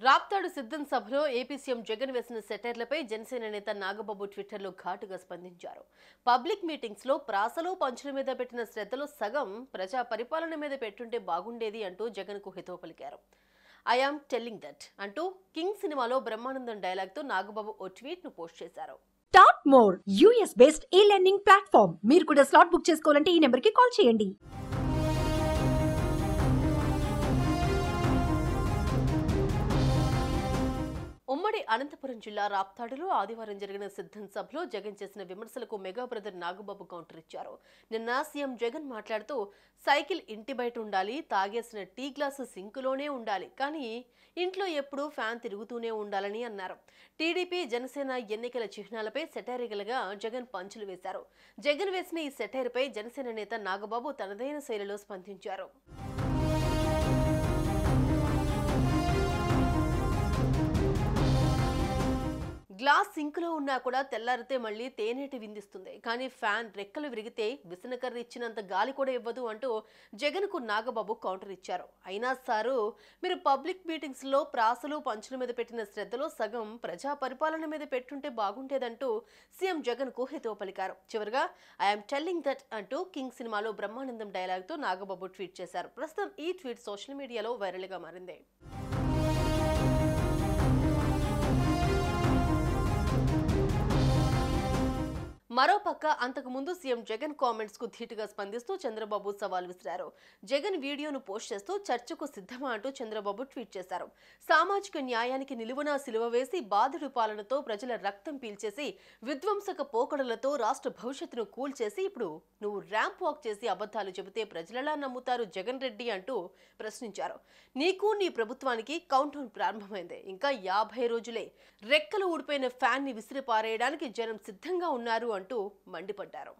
రాప్తాడు సిద్ధం సభలో AP CM Jagan వేసిన సెటైర్లపై జనసేన నేత నాగబాబు ట్విట్టర్లో ఘాటుగా స్పందించారు. పబ్లిక్ మీటింగ్స్ లో ప్రాసలు పంచుల మీద పెట్టిన శ్రద్ధలో సగం ప్రజా పరిపాలన మీద పెట్టుంటే బాగుండేది అంటూ జగన్ కు హితవు పలికారు. ఐ యామ్ టెల్లింగ్ దట్ అంటూ కింగ్ సినిమాలో బ్రహ్మానందం డైలాగ్ తో నాగబాబు ఓ ట్వీట్ ను పోస్ట్ చేశారు. Top more US based e-learning platform. మీరు కూడా స్లాట్ బుక్ చేసుకోవాలంటే ఈ నెంబర్కి కాల్ చేయండి. ఉమ్మడి అనంతపురం జిల్లా రాప్తాడులో ఆదివారం జరిగిన సిద్ధం సభలో జగన్ చేసిన విమర్శలకు మెగా బ్రదర్ నాగబాబు కౌంటర్ ఇచ్చారు. నిన్న సీఎం జగన్ మాట్లాడుతూ సైకిల్ ఇంటి బయట ఉండాలి, తాగేసిన టీ గ్లాసు సింకులోనే ఉండాలి, కానీ ఇంట్లో ఎప్పుడూ ఫ్యాన్ తిరుగుతూనే ఉండాలని అన్నారు. టీడీపీ జనసేన ఎన్నికల చిహ్నాలపై సెటైరికల్ గా జగన్ పంచులు వేశారు. జగన్ వేసిన ఈ సెటైర్పై జనసేన నేత నాగబాబు తనదైన శైలిలో స్పందించారు. గ్లాస్ సింకులో ఉన్నా కూడా తెల్లారితే మళ్ళీ తేనెటి విందిస్తుంది, కానీ ఫ్యాన్ రెక్కలు విరిగితే విసనకర్ర ఇచ్చినంత గాలి కూడా ఇవ్వదు అంటూ జగన్ కు నాగబాబు కౌంటర్ ఇచ్చారు. అయినా సారు, మీరు పబ్లిక్ మీటింగ్స్ లో ప్రాసలు పంచుల మీద పెట్టిన శ్రద్ధలో సగం ప్రజా పరిపాలన మీద పెట్టుంటే బాగుండేదంటూ సీఎం జగన్ కు హితవు పలికారు. చివరిగా ఐఎమ్ టెల్లింగ్ దట్ అంటూ కింగ్ సినిమాలో బ్రహ్మానందం డైలాగ్ తో నాగబాబు ట్వీట్ చేశారు. ప్రస్తుతం ఈ ట్వీట్ సోషల్ మీడియాలో వైరల్ గా మారింది. మరోపక్క అంతకుముందు సీఎం జగన్ కామెంట్స్ కు ధీటుగా స్పందిస్తూ చంద్రబాబు సవాల్ విసిరారు. జగన్ వీడియోను పోస్ట్ చేస్తూ చర్చకు సిద్ధమా అంటూ చంద్రబాబు ట్వీట్ చేశారు. సామాజిక న్యాయానికి నిలువునా సిలువ వేసి బాధుడు పాలనతో ప్రజల రక్తం పీల్చేసి విధ్వంసక పోకడలతో రాష్ట్ర భవిష్యత్తును కూల్చేసి ఇప్పుడు నువ్వు ర్యాంప్ వాక్ చేసి అబద్ధాలు చెబితే ప్రజలలా నమ్ముతారు జగన్ రెడ్డి అంటూ ప్రశ్నించారు. నీకు నీ ప్రభుత్వానికి కౌంట్ డౌన్ ప్రారంభమైంది, ఇంకా 50 రోజులే. రెక్కలు ఊడిపోయిన ఫ్యాన్ ని విసిరి పారేయడానికి జనం సిద్ధంగా ఉన్నారు అంటూ మండిపడ్డారు.